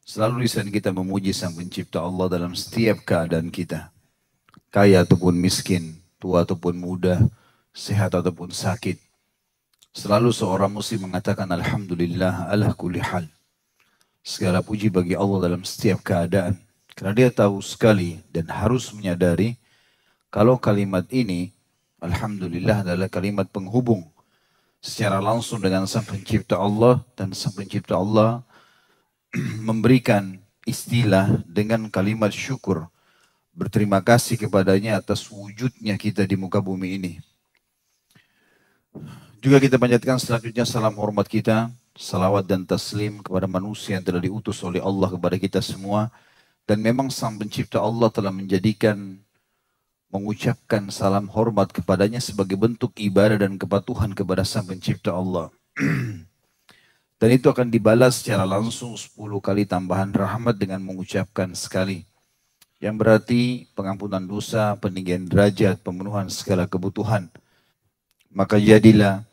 Selalu lisan kita memuji Sang Pencipta Allah dalam setiap keadaan kita. Kaya ataupun miskin, tua ataupun muda, sehat ataupun sakit. Selalu seorang muslim mengatakan Alhamdulillah ala kulli hal. Segala puji bagi Allah dalam setiap keadaan. Karena dia tahu sekali dan harus menyadari kalau kalimat ini, Alhamdulillah adalah kalimat penghubung secara langsung dengan Sang Pencipta Allah, dan Sang Pencipta Allah memberikan istilah dengan kalimat syukur. Berterima kasih kepadanya atas wujudnya kita di muka bumi ini. Juga kita panjatkan selanjutnya salam hormat kita, salawat dan taslim kepada manusia yang telah diutus oleh Allah kepada kita semua. Dan memang Sang Pencipta Allah telah menjadikan mengucapkan salam hormat kepadanya sebagai bentuk ibadah dan kepatuhan kepada Sang Pencipta Allah. Dan itu akan dibalas secara langsung 10 kali tambahan rahmat dengan mengucapkan sekali. Yang berarti pengampunan dosa, peninggian derajat, pemenuhan segala kebutuhan. Maka jadilah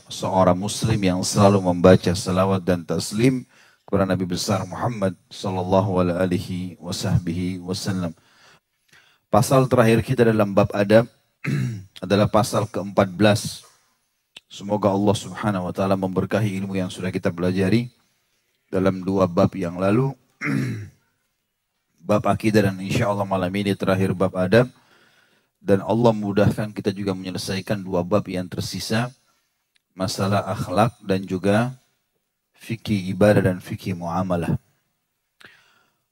seorang muslim yang selalu membaca salawat dan taslim kepada Nabi besar Muhammad sallallahu alaihi wasallam. Pasal terakhir kita dalam bab adab adalah pasal ke-14. Semoga Allah Subhanahu wa taala memberkahi ilmu yang sudah kita pelajari dalam 2 bab yang lalu. Bab akidah, dan insya Allah malam ini terakhir bab adab. Dan Allah mudahkan kita juga menyelesaikan 2 bab yang tersisa. Masalah akhlak dan juga fikih ibadah dan fikih muamalah.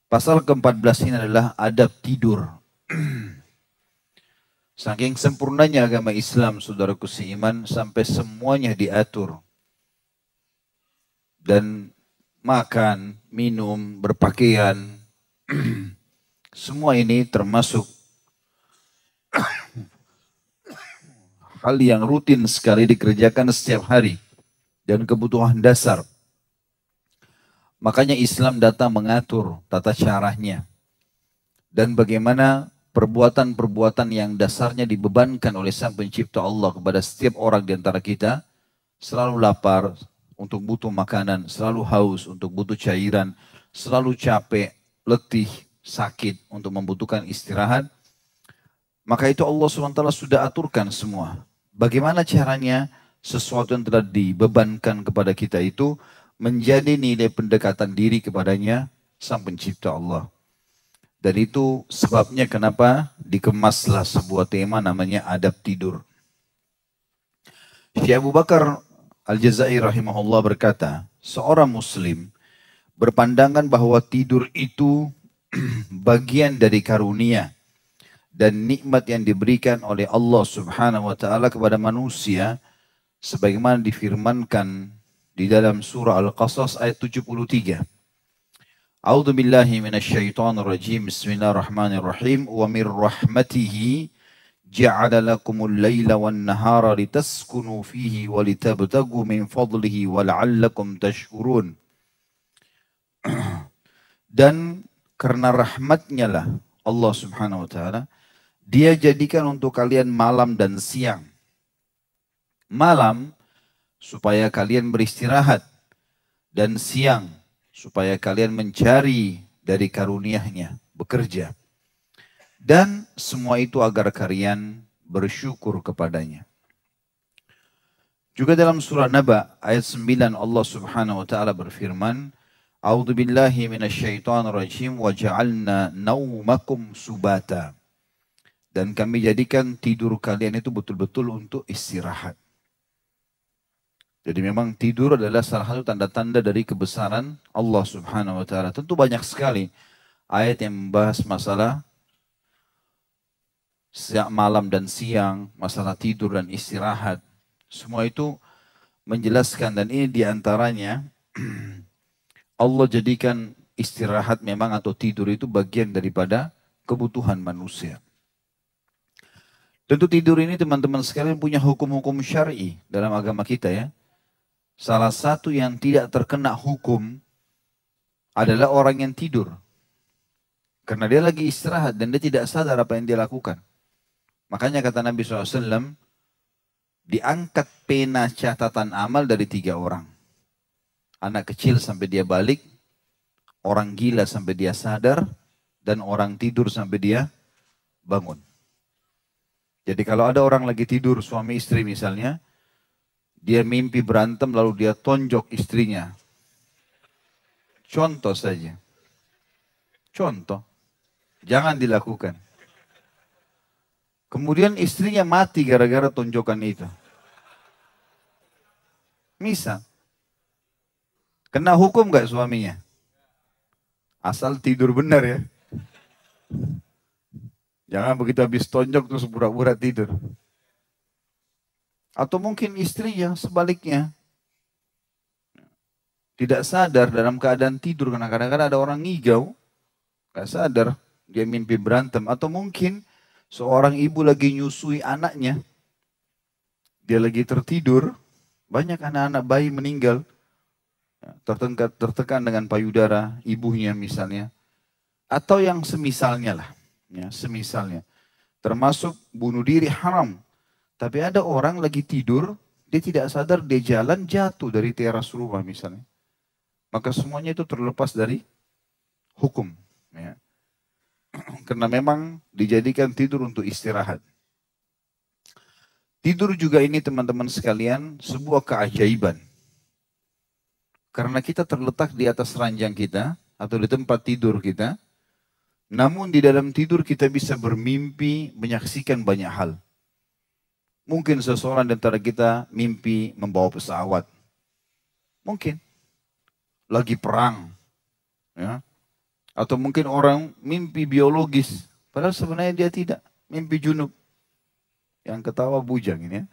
Pasal ke-14 ini adalah adab tidur. Saking sempurnanya agama Islam, saudaraku seiman, sampai semuanya diatur. Dan makan, minum, berpakaian, semua ini termasuk hal yang rutin sekali dikerjakan setiap hari dan kebutuhan dasar. Makanya Islam datang mengatur tata caranya dan bagaimana perbuatan-perbuatan yang dasarnya dibebankan oleh Sang Pencipta Allah kepada setiap orang di antara kita. Selalu lapar untuk butuh makanan, selalu haus untuk butuh cairan, selalu capek, letih, sakit untuk membutuhkan istirahat. Maka itu Allah SWT sudah aturkan semua. Bagaimana caranya sesuatu yang telah dibebankan kepada kita itu menjadi nilai pendekatan diri kepadanya Sang Pencipta Allah. Dan itu sebabnya kenapa dikemaslah sebuah tema namanya adab tidur. Syekh Abu Bakar Al-Jazair rahimahullah berkata, seorang muslim berpandangan bahwa tidur itu bagian dari karunia dan nikmat yang diberikan oleh Allah Subhanahu wa taala kepada manusia sebagaimana difirmankan di dalam surah Al-Qasas ayat 73. A'udzu billahi minasyaitonir rajim. Bismillahirrahmanirrahim. Wa mir rahmatihi ja'ala lakumul laila wan nahara litaskunu fihi wa litabtagu min fadlihi wa la'allakum tashkurun. Dan karena rahmatnya lah Allah Subhanahu wa taala, Dia jadikan untuk kalian malam dan siang. Malam supaya kalian beristirahat, dan siang supaya kalian mencari dari karunia-Nya, bekerja. Dan semua itu agar kalian bersyukur kepadanya. Juga dalam surah Naba ayat 9 Allah Subhanahu wa taala berfirman, A'udzu billahi minasyaitonir rajim wa ja'alna naumakum subata. Dan kami jadikan tidur kalian itu betul-betul untuk istirahat. Jadi memang tidur adalah salah satu tanda-tanda dari kebesaran Allah Subhanahu wa taala. Tentu banyak sekali ayat yang membahas masalah malam dan siang, masalah tidur dan istirahat. Semua itu menjelaskan, dan ini diantaranya Allah jadikan istirahat memang atau tidur itu bagian daripada kebutuhan manusia. Tentu tidur ini teman-teman sekalian punya hukum-hukum syar'i dalam agama kita ya. Salah satu yang tidak terkena hukum adalah orang yang tidur. Karena dia lagi istirahat dan dia tidak sadar apa yang dia lakukan. Makanya kata Nabi SAW, diangkat pena catatan amal dari 3 orang. Anak kecil sampai dia balik, orang gila sampai dia sadar, dan orang tidur sampai dia bangun. Jadi kalau ada orang lagi tidur, suami istri misalnya, dia mimpi berantem lalu dia tonjok istrinya. Contoh saja. Contoh. Jangan dilakukan. Kemudian istrinya mati gara-gara tonjokan itu. Misal. Kena hukum gak suaminya? Asal tidur benar ya. Jangan begitu habis tonjok terus pura-pura tidur. Atau mungkin istrinya sebaliknya. Tidak sadar dalam keadaan tidur. Karena kadang-kadang ada orang ngigau. Gak sadar. Dia mimpi berantem. Atau mungkin seorang ibu lagi nyusui anaknya. Dia lagi tertidur. Banyak anak-anak bayi meninggal. Tertekan dengan payudara ibunya misalnya. Atau yang semisalnya lah. Ya, semisalnya. Termasuk bunuh diri haram. Tapi ada orang lagi tidur, dia tidak sadar dia jalan jatuh dari teras rumah misalnya. Maka semuanya itu terlepas dari hukum. Ya. Karena memang dijadikan tidur untuk istirahat. Tidur juga ini teman-teman sekalian sebuah keajaiban. Karena kita terletak di atas ranjang kita atau di tempat tidur kita. Namun di dalam tidur kita bisa bermimpi menyaksikan banyak hal. Mungkin seseorang di antara kita mimpi membawa pesawat. Mungkin. Lagi perang. Ya. Atau mungkin orang mimpi biologis. Padahal sebenarnya dia tidak. Mimpi junub. Yang ketawa bujang ini ya.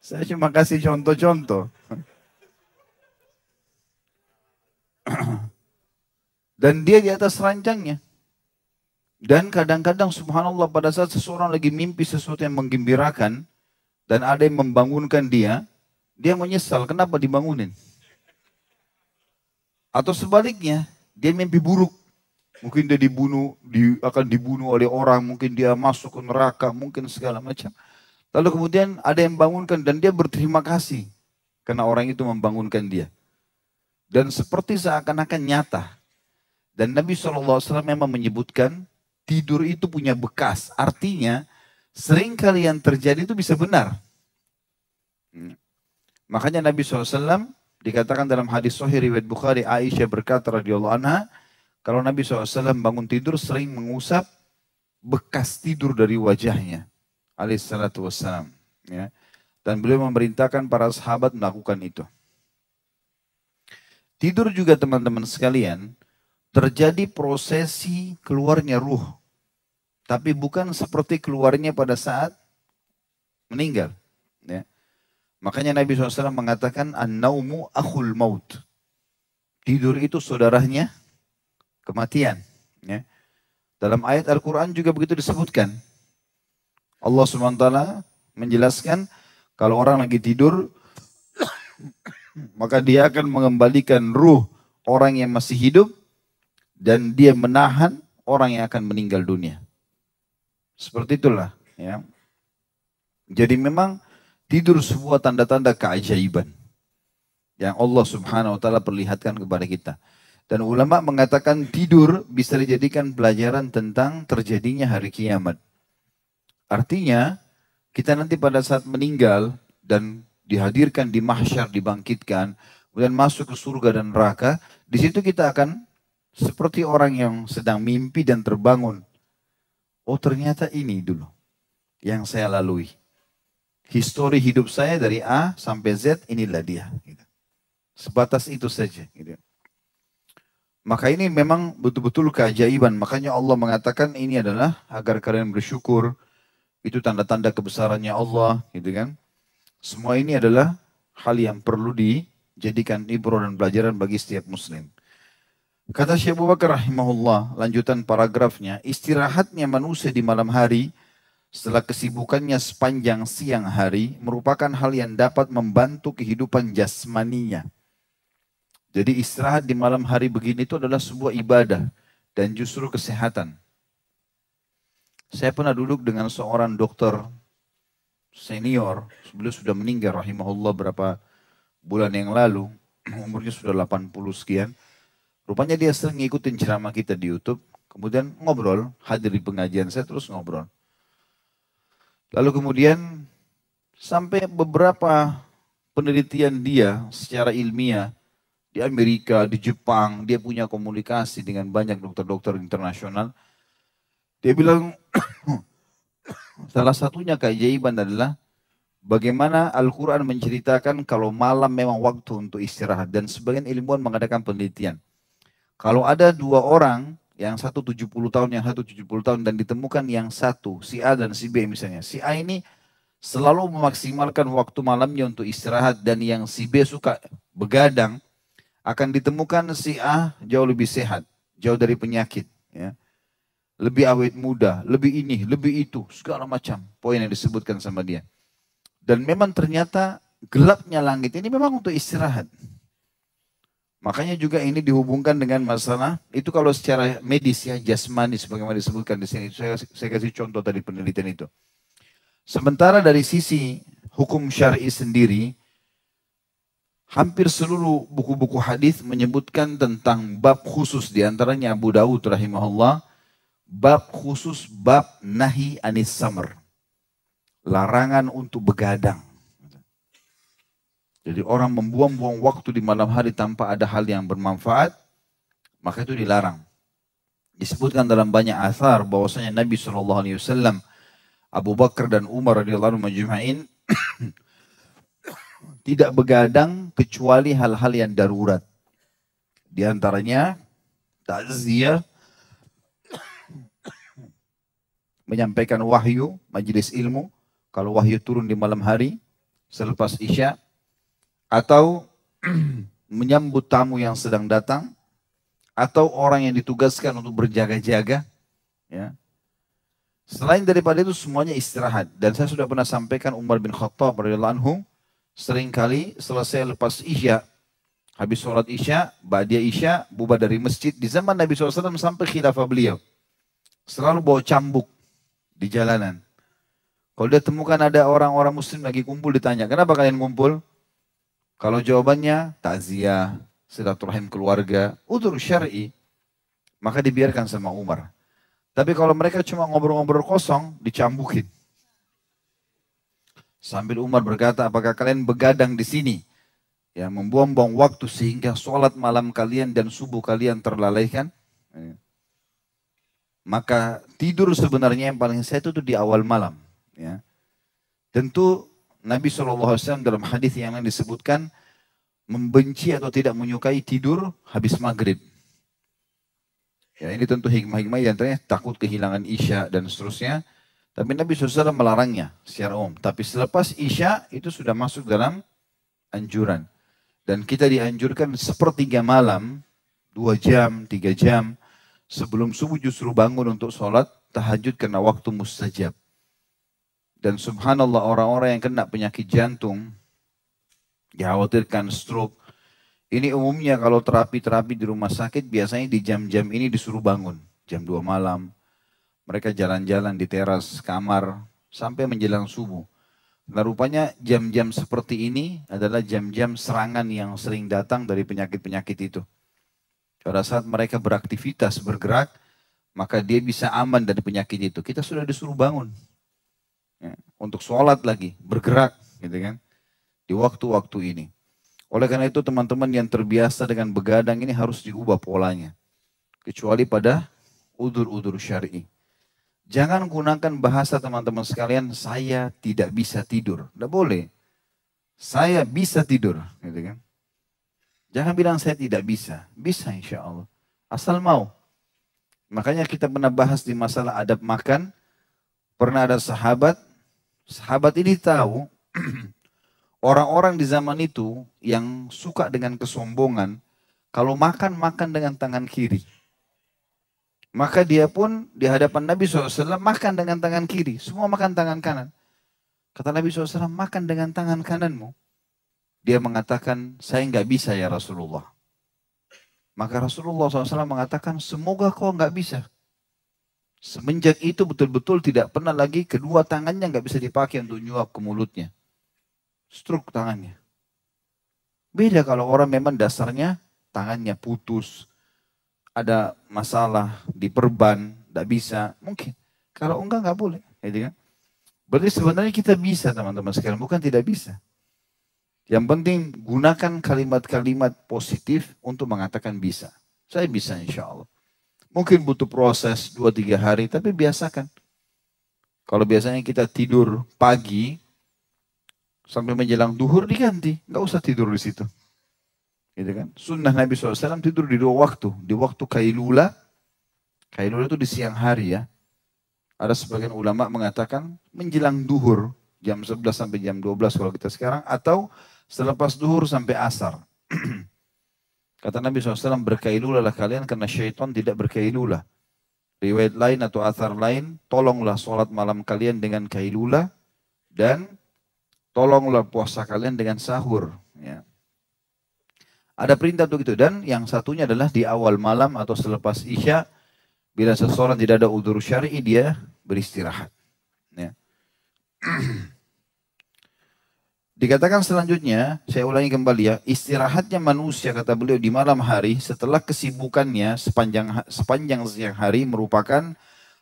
Saya cuma kasih contoh-contoh. Dan dia di atas ranjangnya. Dan kadang-kadang subhanallah pada saat seseorang lagi mimpi sesuatu yang menggembirakan. Dan ada yang membangunkan dia. Dia menyesal kenapa dibangunin. Atau sebaliknya. Dia mimpi buruk. Mungkin dia akan dibunuh oleh orang. Mungkin dia masuk ke neraka. Mungkin segala macam. Lalu kemudian ada yang membangunkan. Dan dia berterima kasih. Karena orang itu membangunkan dia. Dan seperti seakan-akan nyata. Dan Nabi SAW memang menyebutkan tidur itu punya bekas. Artinya sering kali yang terjadi itu bisa benar. Makanya Nabi SAW dikatakan dalam hadis sahih riwayat Bukhari, Aisyah berkata radhiyallahu anha, kalau Nabi SAW bangun tidur sering mengusap bekas tidur dari wajahnya. Alaihissalatu wassalam. Ya. Dan beliau memerintahkan para sahabat melakukan itu. Tidur juga teman-teman sekalian, terjadi prosesi keluarnya ruh. Tapi bukan seperti keluarnya pada saat meninggal. Ya. Makanya Nabi SAW mengatakan, An-naumu akhul maut. Tidur itu saudaranya kematian. Ya. Dalam ayat Al-Quran juga begitu disebutkan. Allah SWT menjelaskan, kalau orang lagi tidur, maka dia akan mengembalikan ruh orang yang masih hidup, dan dia menahan orang yang akan meninggal dunia. Seperti itulah. Ya. Jadi memang tidur sebuah tanda-tanda keajaiban. Yang Allah subhanahu wa ta'ala perlihatkan kepada kita. Dan ulama mengatakan tidur bisa dijadikan pelajaran tentang terjadinya hari kiamat. Artinya kita nanti pada saat meninggal dan dihadirkan di mahsyar, dibangkitkan. Kemudian masuk ke surga dan neraka. Di situ kita akan seperti orang yang sedang mimpi dan terbangun. Oh ternyata ini dulu yang saya lalui. Histori hidup saya dari A sampai Z inilah dia. Sebatas itu saja. Maka ini memang betul-betul keajaiban. Makanya Allah mengatakan ini adalah agar kalian bersyukur. Itu tanda-tanda kebesarannya Allah. Gitu kan. Semua ini adalah hal yang perlu dijadikan ibrah dan pelajaran bagi setiap muslim. Kata Syekh Abu Bakar rahimahullah, lanjutan paragrafnya, istirahatnya manusia di malam hari setelah kesibukannya sepanjang siang hari merupakan hal yang dapat membantu kehidupan jasmaninya. Jadi istirahat di malam hari begini itu adalah sebuah ibadah dan justru kesehatan. Saya pernah duduk dengan seorang dokter senior, beliau sudah meninggal rahimahullah berapa bulan yang lalu, umurnya sudah 80 sekian. Rupanya dia sering ngikutin ceramah kita di YouTube, kemudian ngobrol, hadir di pengajian saya terus ngobrol. Lalu kemudian sampai beberapa penelitian dia secara ilmiah di Amerika, di Jepang, dia punya komunikasi dengan banyak dokter-dokter internasional. Dia bilang salah satunya keajaiban adalah bagaimana Al-Quran menceritakan kalau malam memang waktu untuk istirahat. Dan sebagian ilmuwan mengadakan penelitian. Kalau ada dua orang, yang satu 70 tahun, yang satu 70 tahun, dan ditemukan yang satu, si A dan si B misalnya. Si A ini selalu memaksimalkan waktu malamnya untuk istirahat, dan yang si B suka begadang, akan ditemukan si A jauh lebih sehat, jauh dari penyakit. Ya. Lebih awet muda, lebih ini, lebih itu, segala macam poin yang disebutkan sama dia. Dan memang ternyata gelapnya langit ini memang untuk istirahat. Makanya juga ini dihubungkan dengan masalah, itu kalau secara medis ya, jasmani sebagaimana disebutkan di sini. Saya kasih contoh tadi penelitian itu. Sementara dari sisi hukum syar'i sendiri, hampir seluruh buku-buku hadis menyebutkan tentang bab khusus, diantaranya Abu Dawud rahimahullah, bab khusus bab nahi anis samar. Larangan untuk begadang. Jadi orang membuang-buang waktu di malam hari tanpa ada hal yang bermanfaat, maka itu dilarang. Disebutkan dalam banyak athar bahwasanya Nabi SAW, Abu Bakar dan Umar radhiyallahu anhum majma'in tidak begadang kecuali hal-hal yang darurat. Di antaranya takziah, menyampaikan wahyu, majelis ilmu, kalau wahyu turun di malam hari, selepas Isya, atau menyambut tamu yang sedang datang, atau orang yang ditugaskan untuk berjaga-jaga. Ya. Selain daripada itu semuanya istirahat. Dan saya sudah pernah sampaikan Umar bin Khattab radhiyallahu anhu, seringkali selesai lepas Isya, habis sholat Isya, ba'da Isya, bubar dari masjid, di zaman Nabi SAW sampai khilafah beliau, selalu bawa cambuk di jalanan. Kalau dia temukan ada orang-orang muslim lagi kumpul, ditanya, kenapa kalian kumpul? Kalau jawabannya takziah, silaturahim keluarga, udzur syar'i, maka dibiarkan sama Umar. Tapi kalau mereka cuma ngobrol-ngobrol kosong, dicambukin. Sambil Umar berkata, apakah kalian begadang di sini? Ya, membuang-buang waktu sehingga sholat malam kalian dan subuh kalian terlalaikan. Maka tidur sebenarnya yang paling sehat itu di awal malam. Ya. Tentu Nabi SAW dalam hadis yang lain disebutkan membenci atau tidak menyukai tidur habis maghrib. Ya, ini tentu hikmah-hikmah yang antaranya takut kehilangan Isya dan seterusnya. Tapi Nabi SAW melarangnya secara umum. Tapi selepas Isya itu sudah masuk dalam anjuran. Dan kita dianjurkan sepertiga malam, 2 jam, 3 jam, sebelum subuh justru bangun untuk sholat tahajud karena waktu mustajab. Dan subhanallah orang-orang yang kena penyakit jantung, dikhawatirkan stroke, ini umumnya kalau terapi-terapi di rumah sakit biasanya di jam-jam ini disuruh bangun. Jam 2 malam, mereka jalan-jalan di teras kamar sampai menjelang subuh. Nah rupanya jam-jam seperti ini adalah jam-jam serangan yang sering datang dari penyakit-penyakit itu. Pada saat mereka beraktivitas, bergerak, maka dia bisa aman dari penyakit itu. Kita sudah disuruh bangun. Ya, untuk sholat lagi, bergerak. Gitu kan, di waktu-waktu ini. Oleh karena itu teman-teman yang terbiasa dengan begadang ini harus diubah polanya. Kecuali pada udzur-udzur syar'i. Jangan gunakan bahasa teman-teman sekalian, saya tidak bisa tidur. Tidak boleh. Saya bisa tidur. Gitu kan. Jangan bilang saya tidak bisa. Bisa insya Allah. Asal mau. Makanya kita pernah bahas di masalah adab makan. Pernah ada sahabat. Sahabat ini tahu. Orang-orang di zaman itu yang suka dengan kesombongan. Kalau makan, makan dengan tangan kiri. Maka dia pun di hadapan Nabi SAW makan dengan tangan kiri. Semua makan tangan kanan. Kata Nabi SAW, makan dengan tangan kananmu. Dia mengatakan, saya nggak bisa ya Rasulullah. Maka Rasulullah SAW mengatakan, semoga kau nggak bisa. Semenjak itu betul-betul tidak pernah lagi kedua tangannya nggak bisa dipakai untuk nyuap ke mulutnya. Stroke tangannya. Beda kalau orang memang dasarnya tangannya putus, ada masalah di perban, nggak bisa, mungkin. Kalau enggak nggak boleh, gitu kan? Berarti sebenarnya kita bisa teman-teman sekalian, bukan tidak bisa. Yang penting gunakan kalimat-kalimat positif untuk mengatakan bisa. Saya bisa insya Allah. Mungkin butuh proses 2-3 hari, tapi biasakan. Kalau biasanya kita tidur pagi, sampai menjelang duhur diganti. Nggak usah tidur di situ. Gitu kan? Sunnah Nabi SAW tidur di 2 waktu. Di waktu kailula. Kailula itu di siang hari ya. Ada sebagian ulama mengatakan menjelang duhur. Jam 11 sampai jam 12 kalau kita sekarang. Atau selepas duhur sampai asar. Kata Nabi SAW, berkailulalah kalian karena syaitan tidak berkailula. Riwayat lain atau athar lain, tolonglah sholat malam kalian dengan kailula. Dan tolonglah puasa kalian dengan sahur. Ya. Ada perintah untuk itu. Dan yang satunya adalah di awal malam atau selepas isya. Bila seseorang tidak ada udzur syar'i, dia beristirahat. Ya. Dikatakan selanjutnya, saya ulangi kembali ya, istirahatnya manusia kata beliau di malam hari setelah kesibukannya sepanjang siang hari merupakan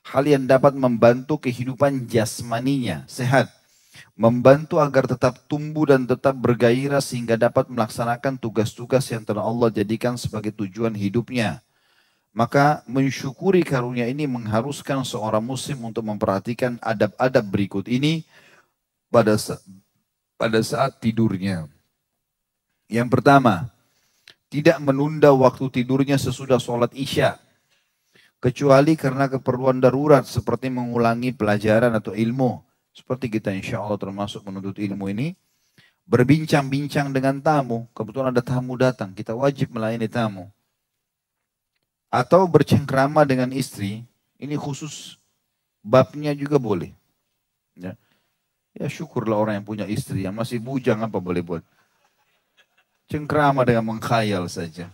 hal yang dapat membantu kehidupan jasmaninya sehat, membantu agar tetap tumbuh dan tetap bergairah sehingga dapat melaksanakan tugas-tugas yang telah Allah jadikan sebagai tujuan hidupnya. Maka mensyukuri karunia ini mengharuskan seorang muslim untuk memperhatikan adab-adab berikut ini pada saat tidurnya. Yang pertama, tidak menunda waktu tidurnya sesudah sholat isya. Kecuali karena keperluan darurat seperti mengulangi pelajaran atau ilmu. Seperti kita insya Allah termasuk menuntut ilmu ini. Berbincang-bincang dengan tamu. Kebetulan ada tamu datang, kita wajib melayani tamu. Atau bercengkrama dengan istri. Ini khusus babnya juga boleh. Ya. Ya syukurlah orang yang punya istri, yang masih bujang apa boleh buat. Cengkrama dengan mengkhayal saja.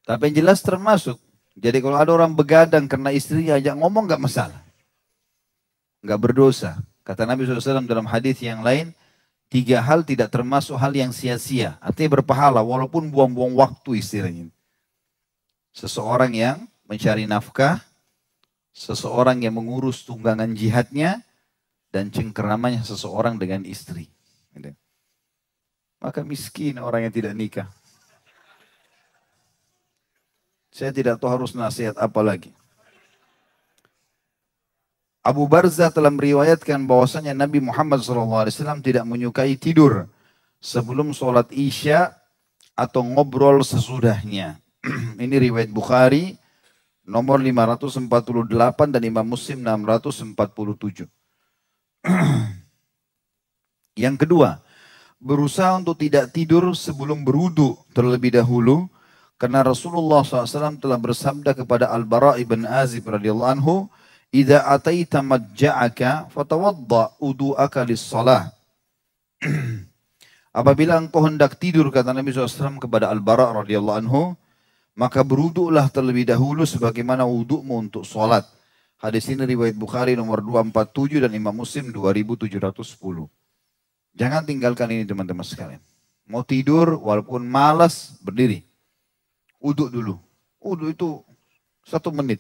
Tapi yang jelas termasuk. Jadi kalau ada orang begadang karena istrinya ajak ngomong gak masalah. Gak berdosa. Kata Nabi SAW dalam hadis yang lain, 3 hal tidak termasuk hal yang sia-sia. Artinya berpahala walaupun buang-buang waktu istilahnya. Seseorang yang mencari nafkah, seseorang yang mengurus tunggangan jihadnya, dan cengkeramanya seseorang dengan istri. Maka miskin orang yang tidak nikah. Saya tidak tahu harus nasihat apa lagi. Abu Barzah telah meriwayatkan bahwasanya Nabi Muhammad SAW tidak menyukai tidur sebelum sholat isya atau ngobrol sesudahnya. Ini riwayat Bukhari nomor 548 dan Imam Muslim 647. Yang kedua, berusaha untuk tidak tidur sebelum berwudu terlebih dahulu, karena Rasulullah SAW telah bersabda kepada Al-Bara' ibn Azib radhiyallahu anhu, "Idza ataita madja'aka fatawadda wudu'aka lis-shalah." Apabila engkau hendak tidur, kata Nabi SAW kepada Al-Bara' radhiyallahu anhu, maka berwudulah terlebih dahulu sebagaimana wudu'mu untuk sholat. Hadis ini riwayat Bukhari nomor 247 dan Imam Muslim 2710. Jangan tinggalkan ini teman-teman sekalian. Mau tidur walaupun malas berdiri. Wudu dulu. Wudu itu 1 menit.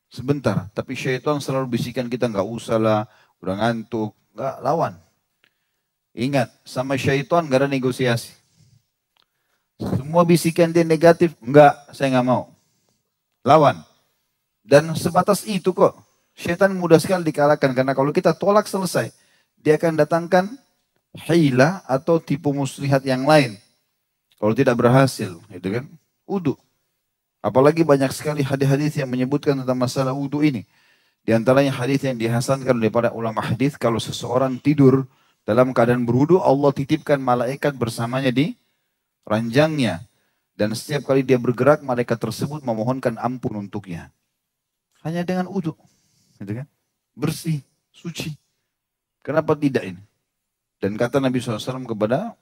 Sebentar. Tapi syaitan selalu bisikan kita nggak usah lah. Udah ngantuk. Nggak, lawan. Ingat, sama syaitan nggak ada negosiasi. Semua bisikan dia negatif. Enggak, saya nggak mau. Lawan. Dan sebatas itu kok. Syaitan mudah sekali dikalahkan. Karena kalau kita tolak selesai. Dia akan datangkan hila atau tipu muslihat yang lain. Kalau tidak berhasil. Gitu kan. Wudu. Apalagi banyak sekali hadis-hadis yang menyebutkan tentang masalah wudu ini. Di antaranya hadis yang dihasankan oleh para ulama hadis. Kalau seseorang tidur dalam keadaan berwudu. Allah titipkan malaikat bersamanya di ranjangnya. Dan setiap kali dia bergerak, malaikat tersebut memohonkan ampun untuknya. Hanya dengan wudu, gitu kan? Bersih, suci. Kenapa tidak ini? Dan kata Nabi SAW kepada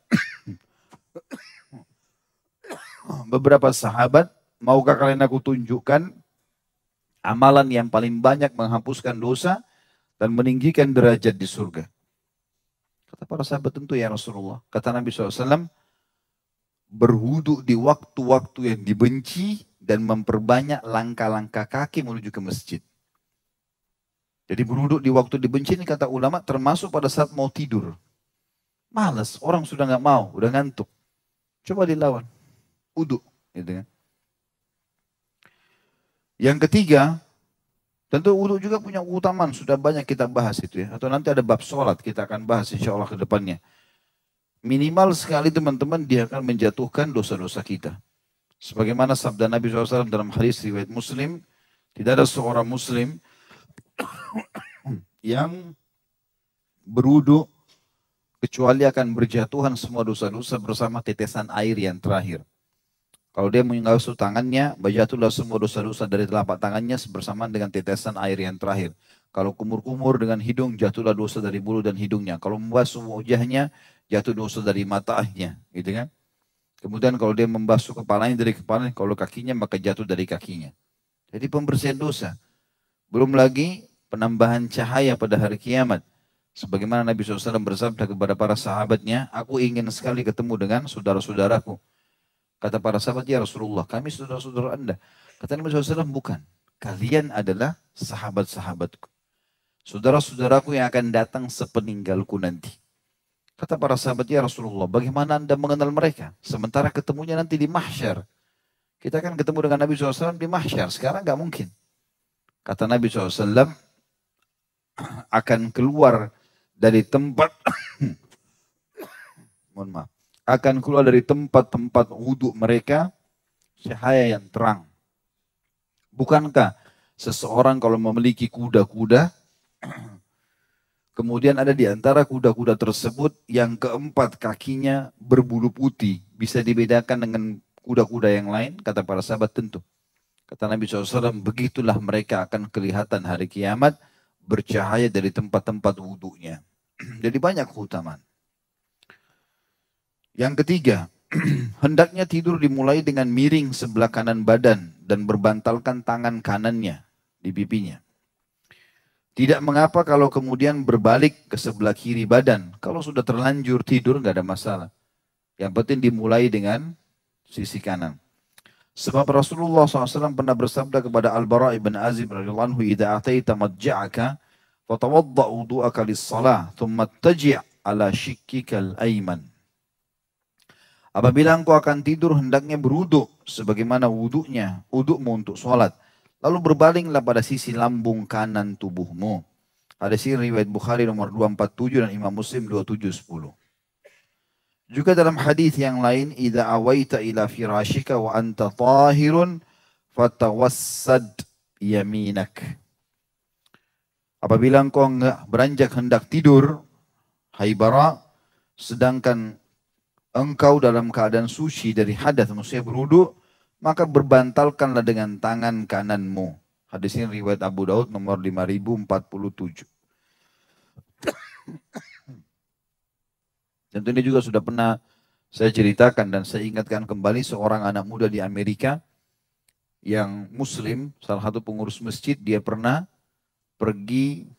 beberapa sahabat, maukah kalian aku tunjukkan Amalan yang paling banyak menghapuskan dosa dan meninggikan derajat di surga. Kata para sahabat, tentu ya Rasulullah. Kata Nabi SAW, berwudu di waktu-waktu yang dibenci dan memperbanyak langkah-langkah kaki menuju ke masjid. Jadi berwudu di waktu dibenci ini kata ulama termasuk pada saat mau tidur. Malas, orang sudah nggak mau, udah ngantuk. Coba dilawan, wudu. Gitu kan. Yang ketiga, tentu wudu juga punya keutamaan, sudah banyak kita bahas itu ya. Atau nanti ada bab sholat, kita akan bahas insya Allah ke depannya. Minimal sekali teman-teman dia akan menjatuhkan dosa-dosa kita. Sebagaimana sabda Nabi SAW dalam hadis riwayat Muslim, tidak ada seorang Muslim yang berwudu kecuali akan berjatuhan semua dosa-dosa bersama tetesan air yang terakhir. Kalau dia mengasuh tangannya, berjatuhlah semua dosa-dosa dari telapak tangannya bersamaan dengan tetesan air yang terakhir. Kalau kumur-kumur dengan hidung, jatuhlah dosa dari bulu dan hidungnya. Kalau membasuh wajahnya, jatuh dosa dari matanya, gitu kan? Kemudian kalau dia membasuh kepalanya dari kepalanya, kalau kakinya maka jatuh dari kakinya. Jadi pembersihan dosa. Belum lagi penambahan cahaya pada hari kiamat. Sebagaimana Nabi SAW bersabda kepada para sahabatnya, aku ingin sekali ketemu dengan saudara-saudaraku. Kata para sahabat, ya Rasulullah, kami saudara-saudara Anda. Kata Nabi SAW, bukan. Kalian adalah sahabat-sahabatku. Saudara-saudaraku yang akan datang sepeninggalku nanti. Kata para sahabat, ya Rasulullah, bagaimana Anda mengenal mereka? Sementara ketemunya nanti di mahsyar. Kita kan ketemu dengan Nabi SAW di mahsyar. Sekarang nggak mungkin. Kata Nabi SAW, akan keluar dari tempat, mohon maaf, akan keluar dari tempat-tempat wudhu mereka cahaya yang terang. Bukankah seseorang kalau memiliki kuda-kuda, kemudian ada di antara kuda-kuda tersebut yang keempat kakinya berbulu putih, bisa dibedakan dengan kuda-kuda yang lain? Kata para sahabat, tentu. Kata Nabi SAW, begitulah mereka akan kelihatan hari kiamat bercahaya dari tempat-tempat wudhunya. Jadi banyak keutamaan. Yang ketiga, hendaknya tidur dimulai dengan miring sebelah kanan badan dan berbantalkan tangan kanannya di pipinya. Tidak mengapa kalau kemudian berbalik ke sebelah kiri badan. Kalau sudah terlanjur tidur nggak ada masalah. Yang penting dimulai dengan sisi kanan. Sebab Rasulullah SAW pernah bersabda kepada Al-Bara' ibn Azib radhiyallahu anhu, "Idza ataita madja'aka fatawadda' wudu'aka lis-shalah, thumma taji' ala shikkikal ayman." Apabila engkau akan tidur, hendaknya berwudu sebagaimana wudunya, wudukmu untuk sholat. Lalu berbalinglah pada sisi lambung kanan tubuhmu. Hadis ini riwayat Bukhari nomor 247 dan Imam Muslim 2710. Juga dalam hadis yang lain, idza awaita ila firashika wa anta tahirun fatawassad yaminak. Apabila engkau beranjak hendak tidur, hai bara, sedangkan engkau dalam keadaan suci dari hadas, maksudnya berwudu, maka berbantalkanlah dengan tangan kananmu. Hadis ini riwayat Abu Daud nomor 5047. Tentu ini juga sudah pernah saya ceritakan dan saya ingatkan kembali seorang anak muda di Amerika yang muslim, salah satu pengurus masjid, dia pernah pergi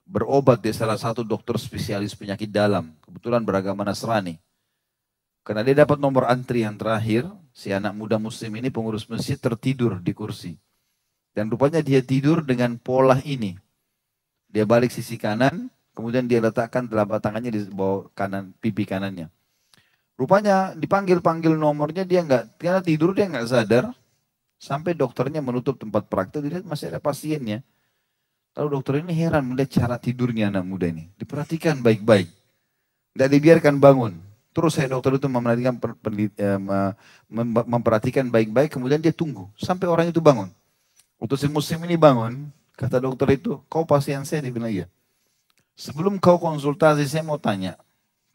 berobat di salah satu dokter spesialis penyakit dalam, kebetulan beragama Nasrani. Karena dia dapat nomor antri yang terakhir, si anak muda muslim ini pengurus masjid tertidur di kursi. Dan rupanya dia tidur dengan pola ini. Dia balik sisi kanan, kemudian dia letakkan telapak tangannya di bawah kanan, pipi kanannya. Rupanya dipanggil-panggil nomornya, dia nggak, karena tidur dia nggak sadar. Sampai dokternya menutup tempat praktek, dilihat masih ada pasiennya. Lalu dokter ini heran melihat cara tidurnya anak muda ini. Diperhatikan baik-baik. Tidak dibiarkan bangun. Terus saya dokter itu memperhatikan baik-baik, kemudian dia tunggu. Sampai orang itu bangun. Waktu si muslim ini bangun, kata dokter itu, kau pasien saya? Dia bilang, iya. Sebelum kau konsultasi, saya mau tanya,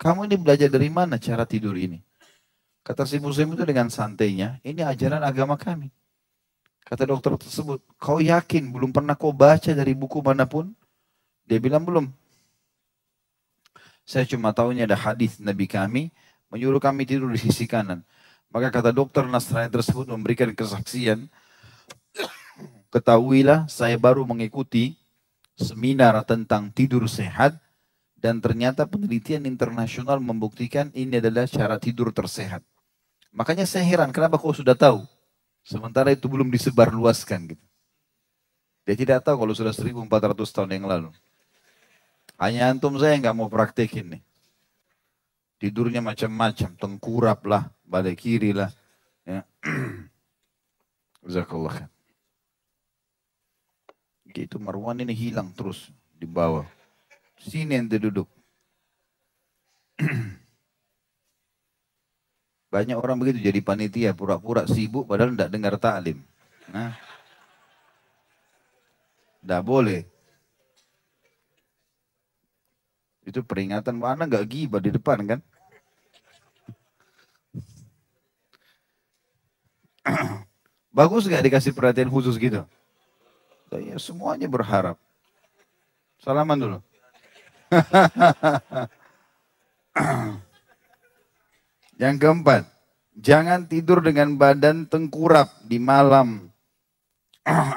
kamu ini belajar dari mana cara tidur ini? Kata si muslim itu dengan santainya, ini ajaran agama kami. Kata dokter tersebut, kau yakin belum pernah kau baca dari buku manapun? Dia bilang belum. Saya cuma tahu ini ada hadis Nabi kami, menyuruh kami tidur di sisi kanan. Maka kata dokter Nasrani tersebut memberikan kesaksian, ketahuilah saya baru mengikuti seminar tentang tidur sehat dan ternyata penelitian internasional membuktikan ini adalah cara tidur tersehat. Makanya saya heran kenapa kau sudah tahu, sementara itu belum disebarluaskan gitu. Dia tidak tahu kalau sudah 1400 tahun yang lalu. Hanya antum saya nggak mau praktekin nih. Tidurnya macam-macam, tengkurap lah, balik kiri lah. Ya. Jazakallah khair. Gitu Marwan ini hilang terus di bawah. Sini ente duduk. Banyak orang begitu jadi panitia, pura-pura sibuk padahal tidak dengar taklim. Nah, tidak boleh. Itu peringatan, mana nggak gibah di depan kan? Bagus nggak dikasih perhatian khusus gitu? Ya, semuanya berharap. Salaman dulu. Yang keempat, jangan tidur dengan badan tengkurap di malam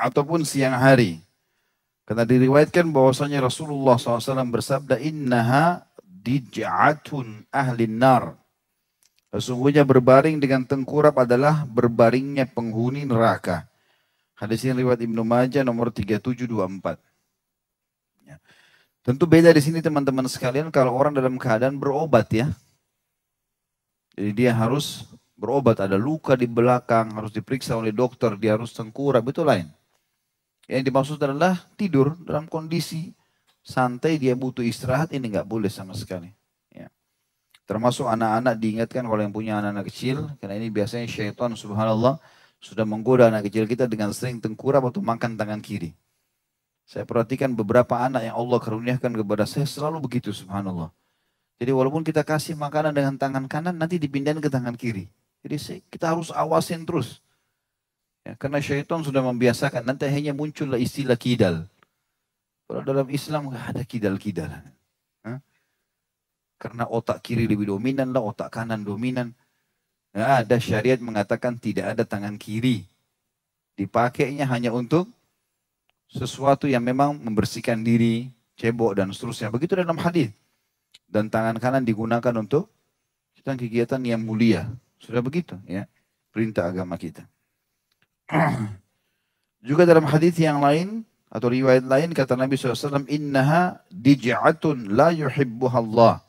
ataupun siang hari. Karena diriwayatkan bahwasanya Rasulullah SAW bersabda, Innaha dij'atun ahlin nar. Sesungguhnya berbaring dengan tengkurap adalah berbaringnya penghuni neraka. Hadis ini riwayat Ibnu Majah nomor 3724. Ya. Tentu beda di sini teman-teman sekalian kalau orang dalam keadaan berobat ya. Jadi dia harus berobat, ada luka di belakang, harus diperiksa oleh dokter, dia harus tengkurap, itu lain. Yang dimaksud adalah tidur dalam kondisi santai, dia butuh istirahat, ini nggak boleh sama sekali. Ya. Termasuk anak-anak diingatkan kalau yang punya anak-anak kecil, karena ini biasanya syaitan subhanallah sudah menggoda anak kecil kita dengan sering tengkurap atau makan tangan kiri. Saya perhatikan beberapa anak yang Allah karuniakan kepada saya selalu begitu subhanallah. Jadi walaupun kita kasih makanan dengan tangan kanan, nanti dipindahin ke tangan kiri. Jadi kita harus awasin terus. Ya, karena syaitan sudah membiasakan, nanti hanya muncullah istilah kidal. Kalau dalam Islam nggak ada kidal-kidal. Karena otak kiri lebih dominan lah, otak kanan dominan. Nggak ada, syariat mengatakan tidak ada tangan kiri. Dipakainya hanya untuk sesuatu yang memang membersihkan diri, cebok dan seterusnya. Begitu dalam hadis. Dan tangan kanan digunakan untuk kegiatan yang mulia. Sudah begitu ya, perintah agama kita. Juga dalam hadis yang lain atau riwayat lain kata Nabi SAW, Innaha dij'atun la yuhibbuha Allah.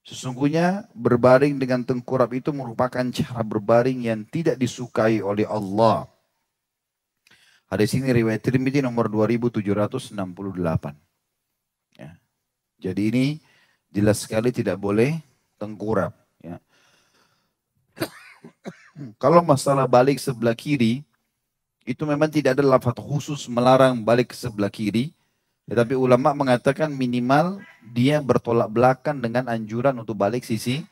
Sesungguhnya berbaring dengan tengkurap itu merupakan cara berbaring yang tidak disukai oleh Allah. Hadis ini riwayat Tirmidzi nomor 2768. Ya. Jadi ini jelas sekali tidak boleh tengkurap. Ya. Kalau masalah balik sebelah kiri, itu memang tidak ada lafaz khusus melarang balik ke sebelah kiri. Tetapi ulama mengatakan minimal dia bertolak belakang dengan anjuran untuk balik sisi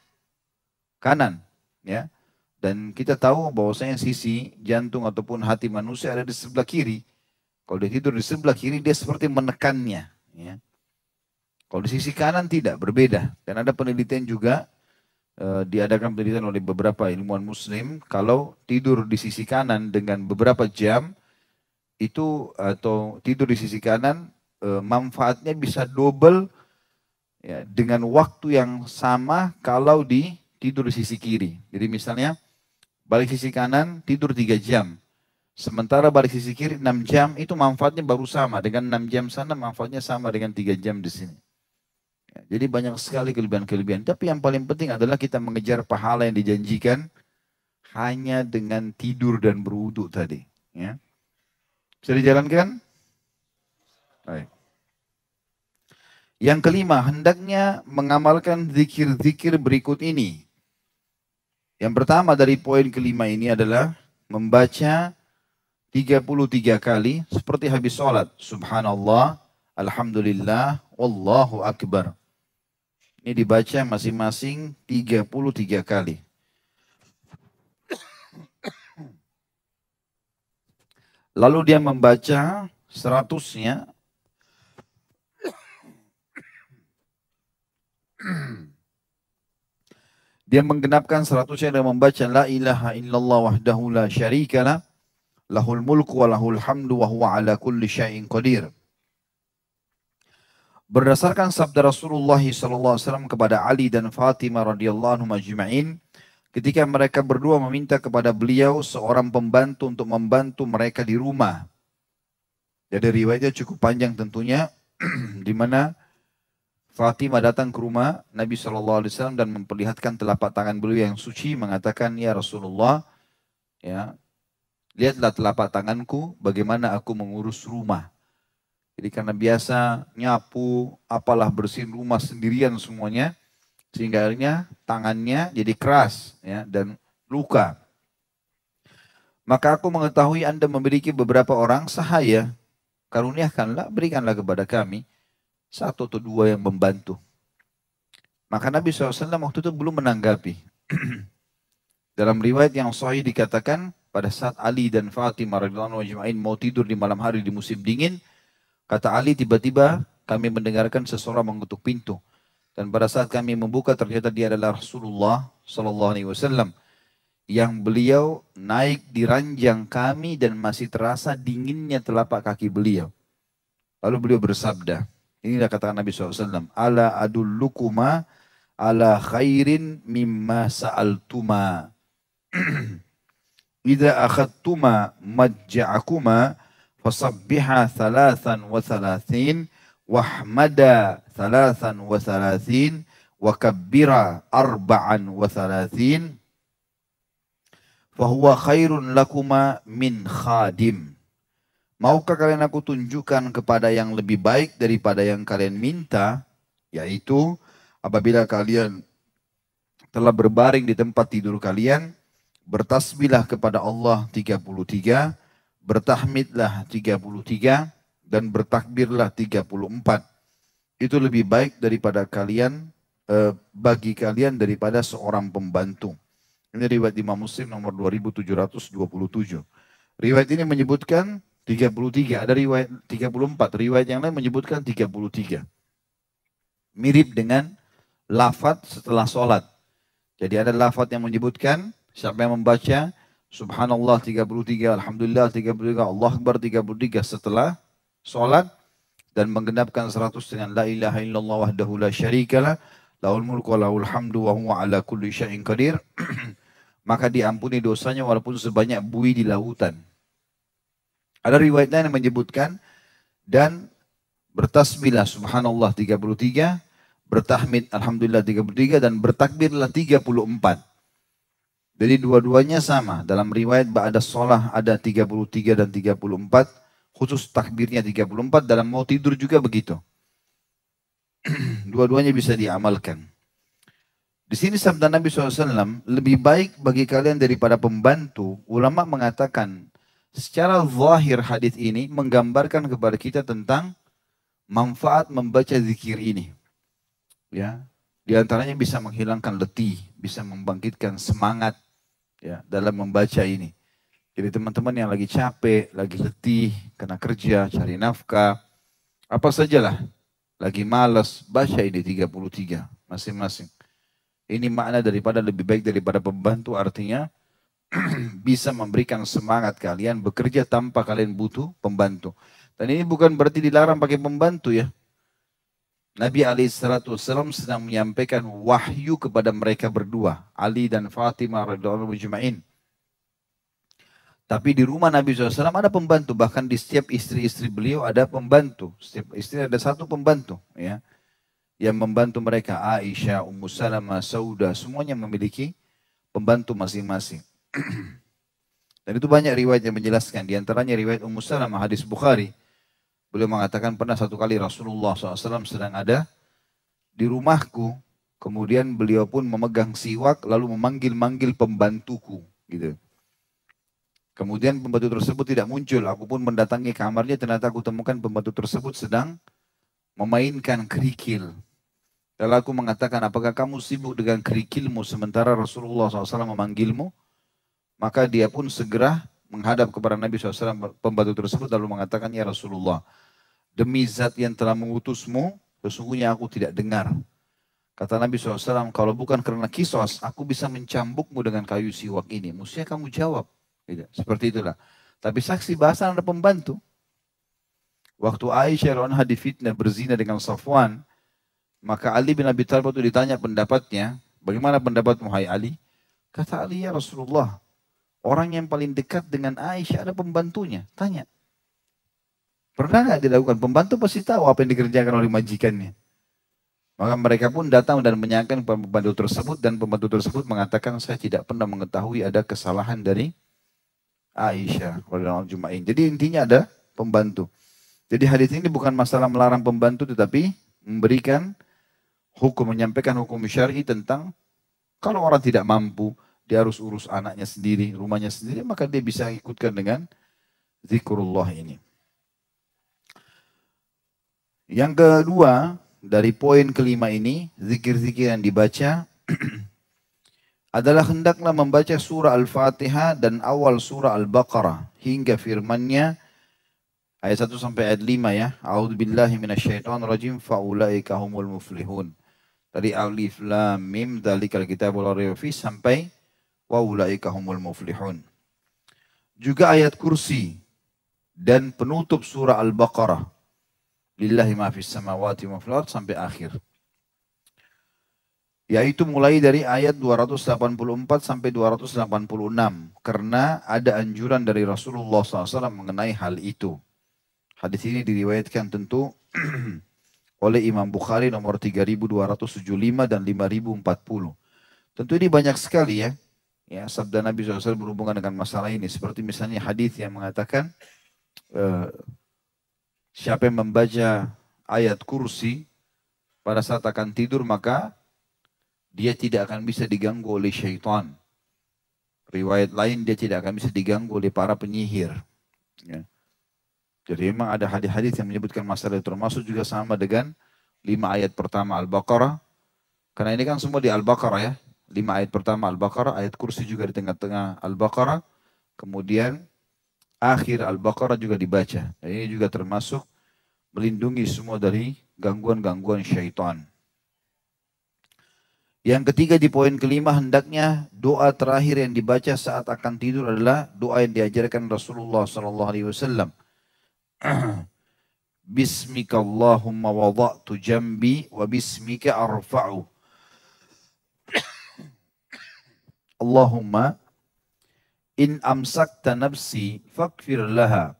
kanan. Ya. Dan kita tahu bahwasanya sisi jantung ataupun hati manusia ada di sebelah kiri. Kalau dia tidur di sebelah kiri, dia seperti menekannya. Ya. Kalau di sisi kanan tidak, berbeda. Dan ada penelitian juga, diadakan penelitian oleh beberapa ilmuwan muslim, kalau tidur di sisi kanan dengan beberapa jam, itu atau tidur di sisi kanan, manfaatnya bisa double ya, dengan waktu yang sama kalau tidur di sisi kiri. Jadi misalnya, balik sisi kanan, tidur 3 jam. Sementara balik sisi kiri 6 jam, itu manfaatnya baru sama. Dengan 6 jam sana, manfaatnya sama dengan 3 jam di sini. Jadi banyak sekali kelebihan-kelebihan. Tapi yang paling penting adalah kita mengejar pahala yang dijanjikan hanya dengan tidur dan berwudu tadi. Ya. Bisa dijalankan? Baik. Yang kelima, hendaknya mengamalkan zikir-zikir berikut ini. Yang pertama dari poin kelima ini adalah membaca 33 kali seperti habis sholat. Subhanallah, Alhamdulillah, Wallahu Akbar. Ini dibaca masing-masing 33 kali. Lalu dia membaca 100-nya. Dia menggenapkan 100-nya dan membaca La ilaha illallah wahdahu la syarikalah. Lahul mulku wa lahul hamdu wa huwa ala kulli syai'in qadir. Berdasarkan sabda Rasulullah SAW kepada Ali dan Fatimah radhiyallahu anhum ajma'in, ketika mereka berdua meminta kepada beliau seorang pembantu untuk membantu mereka di rumah. Jadi riwayatnya cukup panjang tentunya, di mana Fatimah datang ke rumah Nabi SAW dan memperlihatkan telapak tangan beliau yang suci, mengatakan, ya Rasulullah, ya, lihatlah telapak tanganku, bagaimana aku mengurus rumah. Jadi karena biasa nyapu, apalah bersihin rumah sendirian semuanya, sehingga akhirnya tangannya jadi keras ya, dan luka. Maka aku mengetahui Anda memiliki beberapa orang sahaya, karuniakanlah, berikanlah kepada kami satu atau dua yang membantu. Maka Nabi SAW waktu itu belum menanggapi. Dalam riwayat yang sahih dikatakan, pada saat Ali dan Fatimah radhiyallahu anhum mau tidur di malam hari di musim dingin, kata Ali, tiba-tiba kami mendengarkan seseorang mengetuk pintu. Dan pada saat kami membuka, ternyata dia adalah Rasulullah SAW. Yang beliau naik di ranjang kami dan masih terasa dinginnya telapak kaki beliau. Lalu beliau bersabda, inilah kata Nabi SAW, ala adullukuma ala khairin mimma sa'altuma. Idza akhadtuma majja'akuma fasabbiha 33 wahmada 33 wa kabbira 34 fahuwa khairun lakuma min khadim. Maukah kalian aku tunjukkan kepada yang lebih baik daripada yang kalian minta, yaitu apabila kalian telah berbaring di tempat tidur kalian, bertasbihlah kepada Allah 33, bertahmidlah 33, dan bertakbirlah 34. Itu lebih baik daripada kalian, bagi kalian daripada seorang pembantu. Ini riwayat Imam Muslim nomor 2727. Riwayat ini menyebutkan 33, ada riwayat 34, riwayat yang lain menyebutkan 33. Mirip dengan lafaz setelah sholat. Jadi ada lafaz yang menyebutkan, siapa yang membaca Subhanallah 33, Alhamdulillah 33, Allah Akbar 33 setelah sholat dan menggenapkan 100 dengan La ilaha illallah wahdahu la syarikalah, lahul mulku wa lahul hamdu wa huwa ala kulli syai'in qadir, maka diampuni dosanya walaupun sebanyak buih di lautan. Ada riwayat lain yang menyebutkan, dan bertasbihlah Subhanallah 33, bertahmid Alhamdulillah 33, dan bertakbirlah 34. Jadi dua-duanya sama. Dalam riwayat ba'da sholah ada 33 dan 34. Khusus takbirnya 34. Dalam mau tidur juga begitu. Dua-duanya bisa diamalkan. Di sini sabda Nabi SAW, lebih baik bagi kalian daripada pembantu. Ulama mengatakan, secara zahir hadis ini menggambarkan kepada kita tentang manfaat membaca zikir ini. Ya, di antaranya bisa menghilangkan letih, bisa membangkitkan semangat ya dalam membaca ini. Jadi teman-teman yang lagi capek, lagi letih, kena kerja, cari nafkah, apa sajalah, lagi malas, baca ini 33 masing-masing. Ini makna daripada lebih baik daripada pembantu, artinya bisa memberikan semangat kalian bekerja tanpa kalian butuh pembantu. Dan ini bukan berarti dilarang pakai pembantu ya. Nabi SAW sedang menyampaikan wahyu kepada mereka berdua, Ali dan Fatimah radhiyallahu anhum. Tapi di rumah Nabi SAW ada pembantu, bahkan di setiap istri-istri beliau ada pembantu. Setiap istri ada satu pembantu, ya, yang membantu mereka. Aisyah, Ummu Salamah, Saudah, semuanya memiliki pembantu masing-masing. Dan itu banyak riwayat yang menjelaskan. Di antaranya riwayat Ummu Salamah, hadis Bukhari. Beliau mengatakan pernah satu kali Rasulullah SAW sedang ada di rumahku. Kemudian beliau pun memegang siwak lalu memanggil-manggil pembantuku. Gitu. Kemudian pembantu tersebut tidak muncul. Aku pun mendatangi kamarnya, ternyata aku temukan pembantu tersebut sedang memainkan kerikil. Lalu aku mengatakan, apakah kamu sibuk dengan kerikilmu sementara Rasulullah SAW memanggilmu? Maka dia pun segera menghadap kepada Nabi SAW, pembantu tersebut, lalu mengatakan, ya Rasulullah, demi zat yang telah mengutusmu, sesungguhnya aku tidak dengar. Kata Nabi SAW, kalau bukan karena kisos, aku bisa mencambukmu dengan kayu siwak ini. Mestinya kamu jawab. Gitu. Seperti itulah. Tapi saksi bahasa ada pembantu. Waktu Aisyah radhiyallahu anha difitnah berzina dengan Safwan, maka Ali bin Abi Thalib itu ditanya pendapatnya, bagaimana pendapatmu hai Ali? Kata Ali, ya Rasulullah, orang yang paling dekat dengan Aisyah ada pembantunya. Tanya, pernah nggak dilakukan? Pembantu pasti tahu apa yang dikerjakan oleh majikannya. Maka mereka pun datang dan menyanyikan pembantu tersebut, dan pembantu tersebut mengatakan, saya tidak pernah mengetahui ada kesalahan dari Aisyah. Jadi intinya ada pembantu. Jadi hadis ini bukan masalah melarang pembantu, tetapi memberikan hukum, menyampaikan hukum syar'i tentang kalau orang tidak mampu, dia harus urus anaknya sendiri, rumahnya sendiri, maka dia bisa ikutkan dengan zikrullah ini. Yang kedua, dari poin kelima ini, zikir-zikir yang dibaca adalah hendaklah membaca surah Al-Fatihah dan awal surah Al-Baqarah hingga firman-Nya ayat 1 sampai ayat 5 ya. A'udzubillahi minasyaitonirrajim faulaika humul muflihun. Dari alif lam mim dzalikal kitabul la raiba fihi sampai waulaika humul muflihun. Juga ayat kursi dan penutup surah Al-Baqarah. Lillahi ma fis samawati wa fil ardh sampai akhir. Yaitu mulai dari ayat 284 sampai 286. Karena ada anjuran dari Rasulullah SAW mengenai hal itu. Hadis ini diriwayatkan tentu oleh Imam Bukhari nomor 3275 dan 5040. Tentu ini banyak sekali ya. Ya, sabda Nabi SAW berhubungan dengan masalah ini. Seperti misalnya hadis yang mengatakan siapa yang membaca ayat kursi pada saat akan tidur maka dia tidak akan bisa diganggu oleh syaitan. Riwayat lain dia tidak akan bisa diganggu oleh para penyihir. Ya. Jadi memang ada hadis-hadis yang menyebutkan masalah itu, termasuk juga sama dengan 5 ayat pertama Al-Baqarah. Karena ini kan semua di Al-Baqarah ya. 5 ayat pertama Al-Baqarah, ayat kursi juga di tengah-tengah Al-Baqarah. Kemudian akhir Al-Baqarah juga dibaca. Dan ini juga termasuk melindungi semua dari gangguan-gangguan syaitan. Yang ketiga di poin kelima, hendaknya doa terakhir yang dibaca saat akan tidur adalah doa yang diajarkan Rasulullah SAW. Bismika Allahumma wada'tu jambi wa bismika arfa'u. Allahumma in amsakta nafsi fakfir laha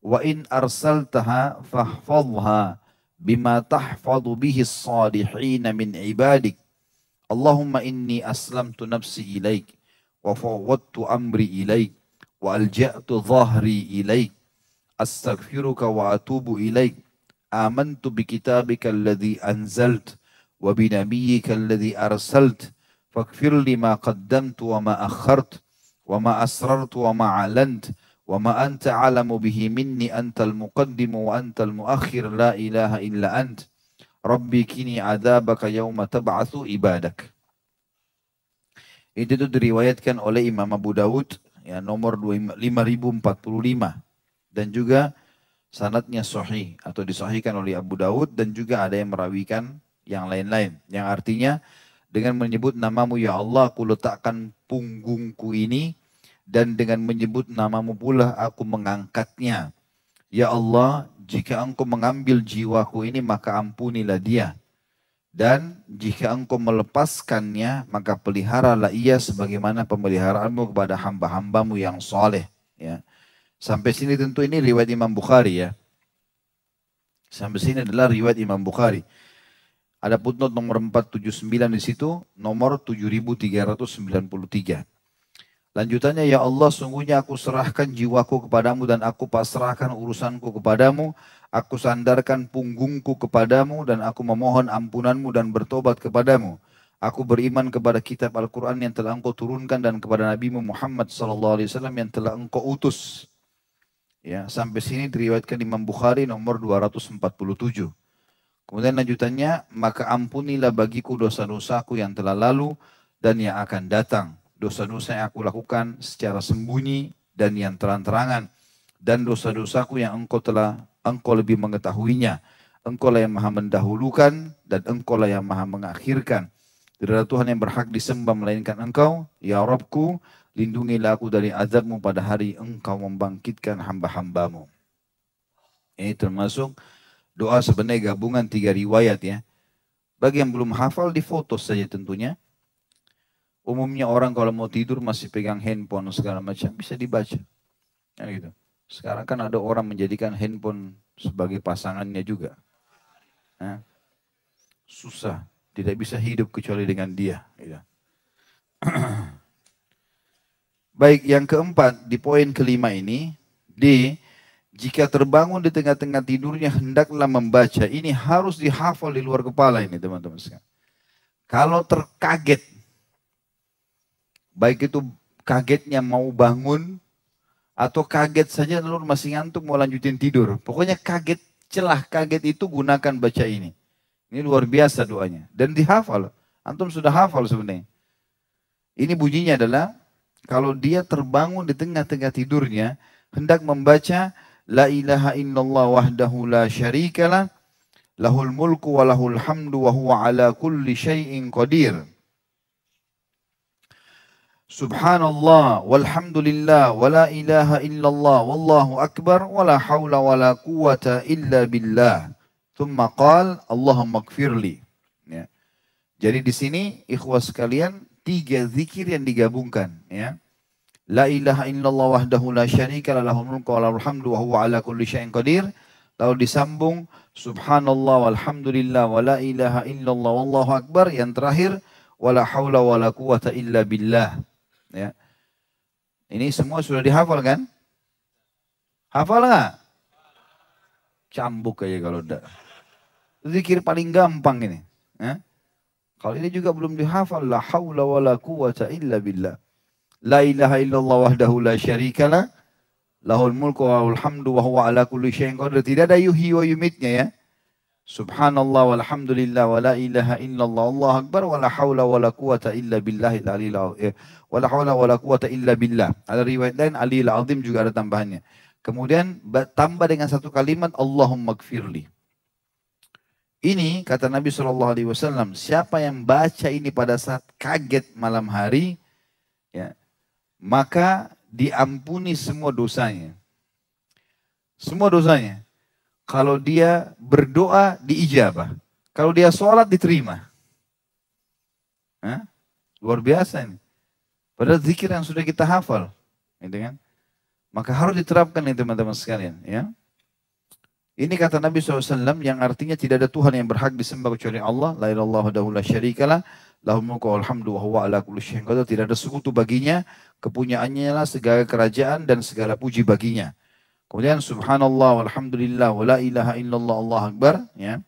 wa in arsaltaha fahfadha bima tahfadhu bihi as-salihin min ibadik. Allahumma inni aslamtu nafsi ilaik wa fawwadtu amri ilaik wa alja'tu dhahri ilaik astaghfiruka wa atubu ilaik amantu bi kitabika alladhi anzalt wa bi nabiyyika alladhi arsalt faghfir li ma qaddamtu wa ma akhartu wa ma asrartu wa ma alant wa ma anta alamu bihi minni antal muqaddimu wa antal muakhir la ilaha illa ant Rabbi kini adzabaka yawma tab'atsu ibadak. Itu diriwayatkan oleh Imam Abu Dawud ya, nomor 5045 dan juga sanadnya sahih atau disahihkan oleh Abu Dawud, dan juga ada yang merawikan yang lain-lain yang artinya dengan menyebut namamu ya Allah aku letakkan punggungku ini, dan dengan menyebut namamu pula aku mengangkatnya. Ya Allah, jika engkau mengambil jiwaku ini maka ampunilah dia. Dan jika engkau melepaskannya maka peliharalah ia sebagaimana pemeliharaanmu kepada hamba-hambamu yang soleh. Ya. Sampai sini tentu ini riwayat Imam Bukhari ya. Sampai sini adalah riwayat Imam Bukhari. Ada footnote nomor 479 di situ, nomor 7393. Lanjutannya, ya Allah sungguhnya aku serahkan jiwaku kepadamu dan aku pasrahkan urusanku kepadamu. Aku sandarkan punggungku kepadamu dan aku memohon ampunanmu dan bertobat kepadamu. Aku beriman kepada kitab Al-Quran yang telah engkau turunkan dan kepada Nabi Muhammad SAW yang telah engkau utus. Ya, sampai sini diriwayatkan Imam Bukhari nomor 247. Kemudian lanjutannya, maka ampunilah bagiku dosa-dosaku yang telah lalu dan yang akan datang. Dosa-dosa yang aku lakukan secara sembunyi dan yang terang-terangan, dan dosa-dosaku yang engkau lebih mengetahuinya. Engkau lah yang maha mendahulukan dan engkau lah yang maha mengakhirkan. Tidak ada Tuhan yang berhak disembah melainkan engkau, ya Rabbku, Lindungilah aku dari azabmu pada hari engkau membangkitkan hamba-hambamu. Ini termasuk doa sebenarnya gabungan 3 riwayat ya. Bagi yang belum hafal di foto saja tentunya. Umumnya orang kalau mau tidur masih pegang handphone segala macam bisa dibaca. Ya gitu. Sekarang kan ada orang menjadikan handphone sebagai pasangannya juga. Nah, susah, tidak bisa hidup kecuali dengan dia. Gitu. Baik, yang keempat di poin kelima ini, jika terbangun di tengah-tengah tidurnya hendaklah membaca. Ini harus dihafal di luar kepala ini teman-teman sekalian. Kalau terkaget, baik itu kagetnya mau bangun atau kaget saja lalu masih ngantuk mau lanjutin tidur. Pokoknya kaget, kaget itu gunakan baca ini. Ini luar biasa doanya dan dihafal. Antum sudah hafal sebenarnya. Ini bunyinya adalah kalau dia terbangun di tengah-tengah tidurnya hendak membaca la ilaha illallah wahdahu la syarikalah lahul mulku wa lahul hamdu wa huwa ala kulli syai'in qadir. Subhanallah walhamdulillah wa la ilaha illallah wallahu akbar wa la hawla wa la quwata illa billah. Thumma qala Allahumma gfirli. Ya. Jadi di sini ikhwah sekalian 3 zikir yang digabungkan ya. La ilaha illallah wahdahu la syarika la lahul mulku wa lahul hamdu wa huwa ala kulli syai'in qadir. Lalu disambung subhanallah walhamdulillah wa la ilaha illallah wallahu akbar. Yang terakhir wala haula wala quwata illa billah. Ya. Ini semua sudah dihafal kan? Hafal nggak? Cambuk aja kalau enggak. Zikir paling gampang ini. Ya. Kalau ini juga belum dihafal la haula wala quwata illa billah. La ilaha illallah wahdahu la syarikalah lahul mulku wa lahul hamdu wa huwa ala kulli syai'in qadir. Tidak ada yuhyi wa yumitnya ya. Subhanallah walhamdulillah wa la ilaha illallah Allahu akbar wa la haula wa la quwata illa billahil aliyil azim. Wa la haula wa la quwata illa billah. Ada riwayat lain aliyil azim juga ada tambahannya. Kemudian tambah dengan satu kalimat Allahumma gfirli. Ini kata Nabi SAW, siapa yang baca ini pada saat kaget malam hari, ya, maka diampuni semua dosanya. Semua dosanya. Kalau dia berdoa diijabah. Kalau dia sholat diterima. Hah? Luar biasa ini. Padahal zikir yang sudah kita hafal. Gitu kan? Maka harus diterapkan nih teman-teman sekalian. Ya. Ini kata Nabi SAW yang artinya tidak ada Tuhan yang berhak disembah kecuali Allah. La ilallah wahdahu la syarikalah. Lahul mulku wal hamdu wa huwa ala kulli syai'in qadir. Tidak ada sekutu baginya. Kepunyaannya lah segala kerajaan dan segala puji baginya. Kemudian subhanallah walhamdulillah wa la ilaha illallah Allah akbar. Ya.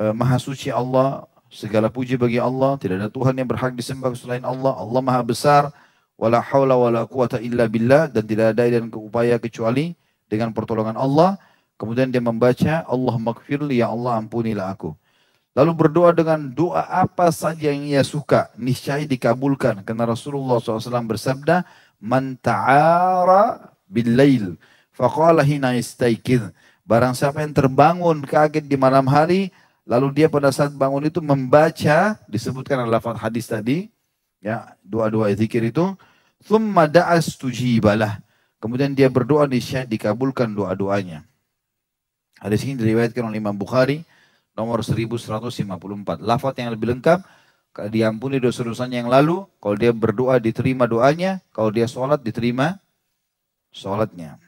Maha suci Allah, segala puji bagi Allah. Tidak ada Tuhan yang berhak disembah selain Allah. Allah maha besar. Wa la hawla wa la quwata illa billah. Dan tidak ada dan upaya kecuali dengan pertolongan Allah. Kemudian dia membaca Allah maghfirli ya Allah ampunilah aku. Lalu berdoa dengan doa apa saja yang ia suka. Niscaya dikabulkan. Karena Rasulullah SAW bersabda. Man ta'ara bil-lail faqala hina istaikid. Barang siapa yang terbangun kaget di malam hari lalu dia pada saat bangun itu membaca disebutkan dalam lafaz hadis tadi ya doa-doa zikir itu thumma da'as tujibalah. Kemudian dia berdoa dikabulkan doa-doanya. Hadis ini diriwayatkan oleh Imam Bukhari nomor 1154. Lafaz yang lebih lengkap diampuni dosa-dosanya yang lalu, kalau dia berdoa diterima doanya, kalau dia sholat diterima sholatnya.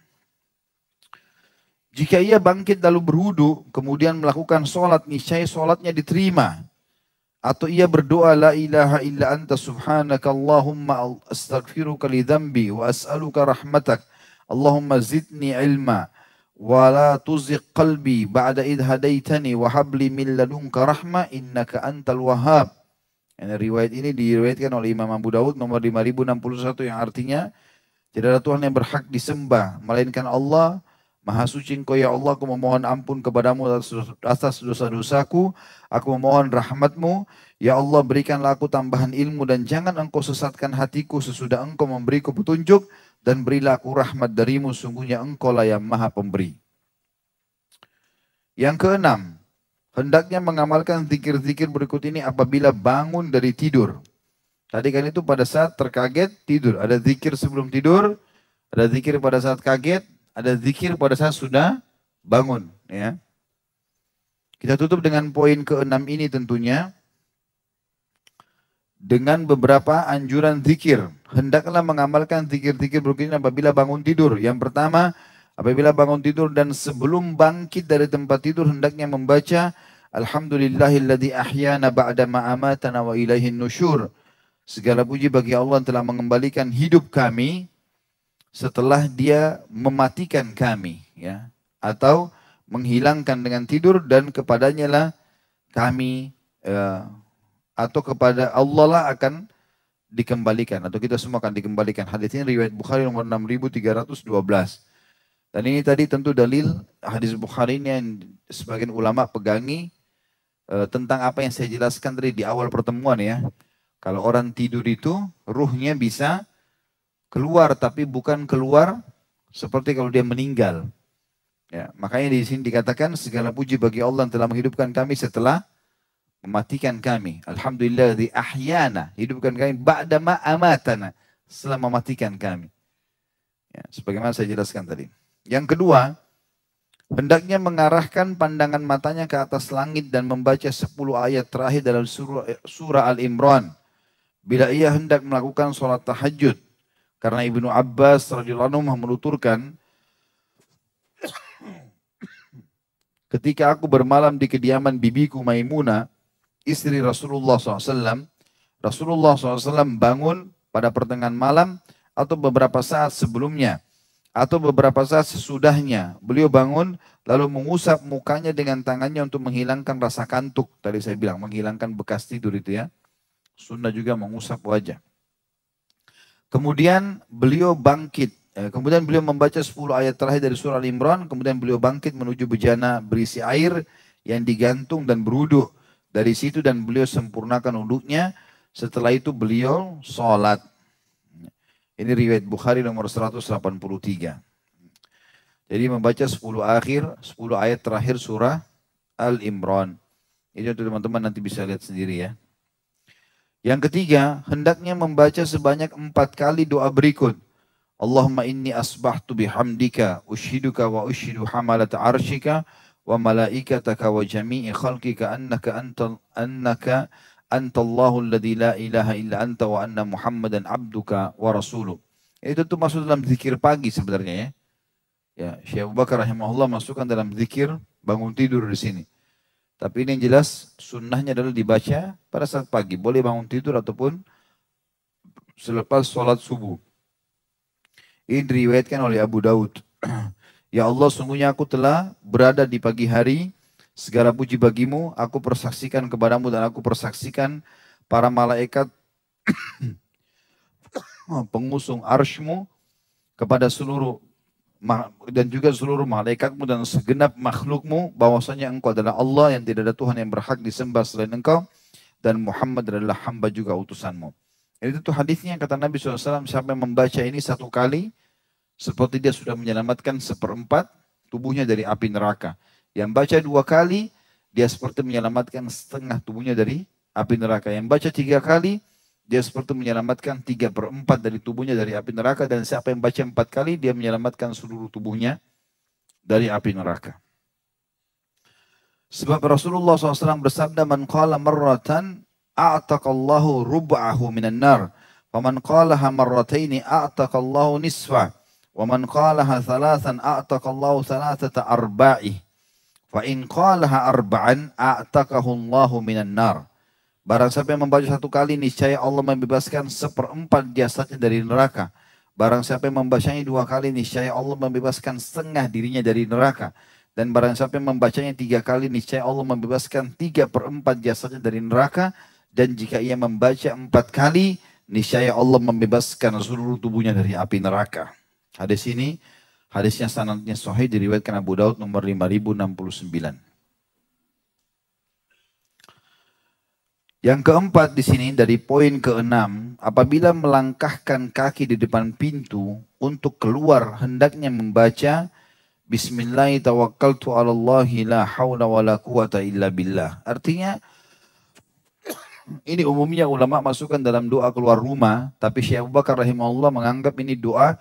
Jika ia bangkit lalu berwudu, kemudian melakukan sholat, niscaya sholatnya diterima. Atau ia berdoa, la ilaha illa anta subhanaka Allahumma astaghfiruka li dhanbi wa as'aluka rahmatak. Allahumma zidni ilma wa la tuzigh qalbi ba'da idh hadaitani wa habli min ladunka rahmah innaka antal wahhab. Riwayat ini diriwayatkan oleh Imam Abu Dawud nomor 5061 yang artinya tidak ada Tuhan yang berhak disembah melainkan Allah. Maha suci Engkau ya Allah, aku memohon ampun kepadamu atas dosa-dosaku. Aku memohon rahmatmu. Ya Allah, berikanlah aku tambahan ilmu dan jangan Engkau sesatkan hatiku sesudah Engkau memberiku petunjuk. Dan berilah aku rahmat darimu, sungguhnya Engkau lah yang maha pemberi. Yang keenam, hendaknya mengamalkan zikir-zikir berikut ini apabila bangun dari tidur. Tadi kan itu pada saat terkaget tidur. Ada zikir sebelum tidur, ada zikir pada saat kaget, ada zikir pada saat sudah bangun. Ya. Kita tutup dengan poin keenam ini tentunya. Dengan beberapa anjuran zikir. Hendaklah mengamalkan zikir-zikir berikut ini apabila bangun tidur. Yang pertama, apabila bangun tidur dan sebelum bangkit dari tempat tidur hendaknya membaca Alhamdulillahilladzi ahyana ba'dama amatana wa ilaihin nusyur. Segala puji bagi Allah yang telah mengembalikan hidup kami setelah dia mematikan kami, ya, atau menghilangkan dengan tidur, dan kepadanya lah kami atau kepada Allah lah akan dikembalikan, atau kita semua akan dikembalikan. Hadis ini riwayat Bukhari nomor 6312. Dan ini tadi tentu dalil hadis Bukhari ini yang sebagian ulama pegangi tentang apa yang saya jelaskan tadi di awal pertemuan, ya. Kalau orang tidur itu ruhnya bisa keluar, tapi bukan keluar seperti kalau dia meninggal. Ya, makanya di sini dikatakan segala puji bagi Allah yang telah menghidupkan kami setelah mematikan kami. Alhamdulillah di ahyana, hidupkan kami ba'dama amatana, setelah mematikan kami. Ya, sebagaimana saya jelaskan tadi. Yang kedua, hendaknya mengarahkan pandangan matanya ke atas langit dan membaca 10 ayat terakhir dalam surah Al-Imran. Bila ia hendak melakukan sholat tahajud. Karena Ibnu Abbas radhiyallahu anhu menuturkan, ketika aku bermalam di kediaman bibiku Maimunah, istri Rasulullah SAW, Rasulullah SAW bangun pada pertengahan malam atau beberapa saat sebelumnya, atau beberapa saat sesudahnya. Beliau bangun lalu mengusap mukanya dengan tangannya untuk menghilangkan rasa kantuk. Tadi saya bilang menghilangkan bekas tidur itu, ya. Sunnah juga mengusap wajah. Kemudian beliau bangkit. Kemudian beliau membaca 10 ayat terakhir dari surah Al-Imran. Kemudian beliau bangkit menuju bejana berisi air yang digantung dan berwudu dari situ, dan beliau sempurnakan wuduknya. Setelah itu beliau sholat. Ini riwayat Bukhari nomor 183. Jadi membaca 10 ayat terakhir surah Al-Imran. Ini untuk teman-teman nanti bisa lihat sendiri, ya. Yang ketiga, hendaknya membaca sebanyak 4 kali doa berikut. Allahumma inni asbahtu bihamdika ushiduka wa ushidu hamalata arshika wa malaikataka wa jami'i khalqika annaka antallahu alladhi la ilaha illa anta wa anna muhammadan abduka wa rasuluh. Itu tentu masuk dalam zikir pagi sebenarnya, ya. Ya, Syekh Abu Bakar rahimahullah masukkan dalam zikir bangun tidur di sini. Tapi ini yang jelas sunnahnya adalah dibaca pada saat pagi. Boleh bangun tidur ataupun selepas sholat subuh. Ini diriwayatkan oleh Abu Daud. Ya Allah, sungguhnya aku telah berada di pagi hari. Segala puji bagimu. Aku persaksikan kepadamu dan aku persaksikan para malaikat pengusung arshmu kepada seluruh dan juga seluruh malaikatmu dan segenap makhlukmu bahwasanya engkau adalah Allah yang tidak ada Tuhan yang berhak disembah selain engkau, dan Muhammad adalah hamba juga utusanmu. Itu tuh hadisnya, kata Nabi SAW, siapa yang membaca ini 1 kali seperti dia sudah menyelamatkan 1/4 tubuhnya dari api neraka. Yang baca 2 kali dia seperti menyelamatkan setengah tubuhnya dari api neraka. Yang baca 3 kali dia seperti menyelamatkan 3/4 dari tubuhnya dari api neraka. Dan siapa yang baca 4 kali, dia menyelamatkan seluruh tubuhnya dari api neraka. Sebab Rasulullah SAW bersabda, man qala marratan a'taqallahu rub'ahu minan nar. Wa man qalaha marrataini a'taqallahu nisfa. Wa man qalaha thalathan a'taqallahu thalathata arba'i. Fa in qalaha arba'an a'taqahu Allahu minan nar. Barang siapa yang membaca 1 kali, niscaya Allah membebaskan 1/4 jasadnya dari neraka. Barang siapa yang membacanya 2 kali, niscaya Allah membebaskan setengah dirinya dari neraka. Dan barang siapa yang membacanya 3 kali, niscaya Allah membebaskan 3/4 jasadnya dari neraka. Dan jika ia membaca 4 kali, niscaya Allah membebaskan seluruh tubuhnya dari api neraka. Hadis ini, hadisnya sanadnya sahih, diriwayatkan Abu Daud nomor 5069. Yang keempat di sini dari poin ke-6, apabila melangkahkan kaki di depan pintu untuk keluar, hendaknya membaca Bismillah tawakkaltu 'alallahi la haula wala quwata illa billah. Artinya Ini umumnya ulama masukkan dalam doa keluar rumah, tapi Syekh Abu Bakar rahimahullah menganggap ini doa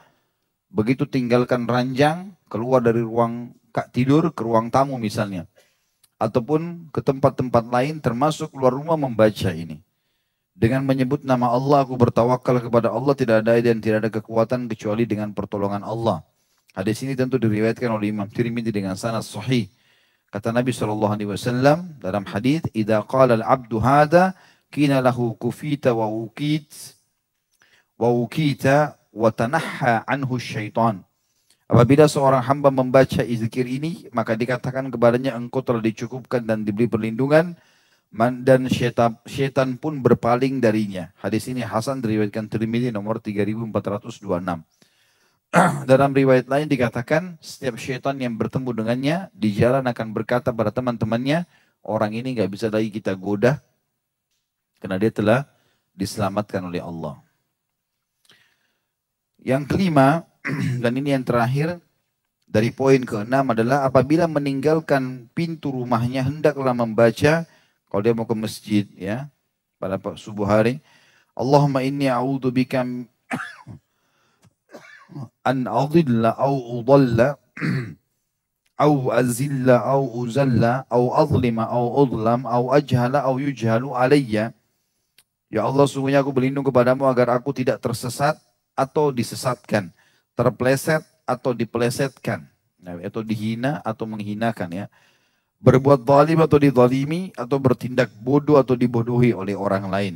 begitu tinggalkan ranjang, keluar dari ruang tidur ke ruang tamu misalnya. Ataupun ke tempat-tempat lain termasuk keluar rumah membaca ini. Dengan menyebut nama Allah, aku bertawakal kepada Allah, tidak ada dan tidak ada kekuatan kecuali dengan pertolongan Allah. Hadis ini tentu diriwayatkan oleh Imam Tirmidzi dengan sanad sahih. Kata Nabi SAW dalam hadis, "Idza qala al-'abdu hadza, kina lahu kufita wa ukita wa tanahha anhu syaitan." Apabila seorang hamba membaca zikir ini, maka dikatakan kepadanya, engkau telah dicukupkan dan diberi perlindungan, dan syaitan pun berpaling darinya. Hadis ini Hasan diriwayatkan Tirmidzi nomor 3426. Dalam riwayat lain dikatakan, setiap syaitan yang bertemu dengannya di jalan akan berkata pada teman-temannya, orang ini nggak bisa lagi kita goda karena dia telah diselamatkan oleh Allah. Yang kelima, dan ini yang terakhir dari poin keenam adalah apabila meninggalkan pintu rumahnya hendaklah membaca, kalau dia mau ke masjid ya pada subuh hari, Allahumma inni a'udzubika an adilla au udalla au azilla au uzalla au azlima au udlam au ajhala au yujhalu alayya. Ya Allah, sungguhnya aku berlindung kepadamu agar aku tidak tersesat atau disesatkan, terpeleset atau dipelesetkan, atau dihina atau menghinakan ya. Berbuat zalim atau dizalimi, atau bertindak bodoh atau dibodohi oleh orang lain.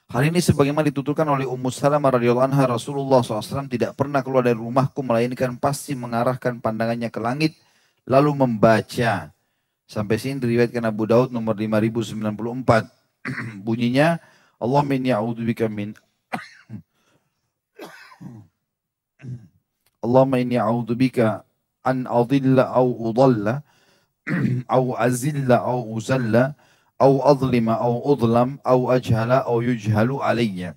Hal ini sebagaimana dituturkan oleh Ummu Salamah radhiyallahu anha, Rasulullah SAW tidak pernah keluar dari rumahku melainkan pasti mengarahkan pandangannya ke langit lalu membaca. Sampai sini diriwayatkan Abu Daud nomor 5094. Bunyinya, Allahumma inni a'udzubika min Allahumma inni a'udzubika an adilla au udalla au azilla au uzalla au adlima au udlam au ajhala au yujhalu alayya.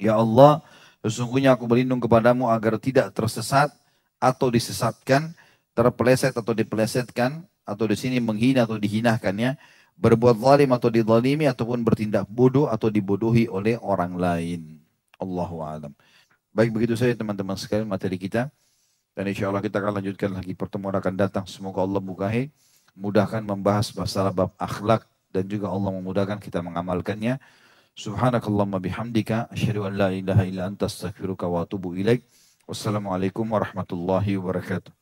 Ya Allah, sesungguhnya aku berlindung kepadamu agar tidak tersesat atau disesatkan, terpeleset atau dipelesetkan, atau di sini menghina atau dihinakan ya, berbuat zalim atau dizalimi, ataupun bertindak bodoh atau dibodohi oleh orang lain. Allahu a'lam. Baik, begitu saja teman-teman sekalian materi kita. Dan insya Allah kita akan lanjutkan lagi pertemuan akan datang. Semoga Allah mudahkan membahas masalah bab akhlak dan juga Allah memudahkan kita mengamalkannya. Subhanakallahumma bihamdika asyhadu an la ilaha illa anta astaghfiruka wa atubu ilaik. Wassalamualaikum warahmatullahi wabarakatuh.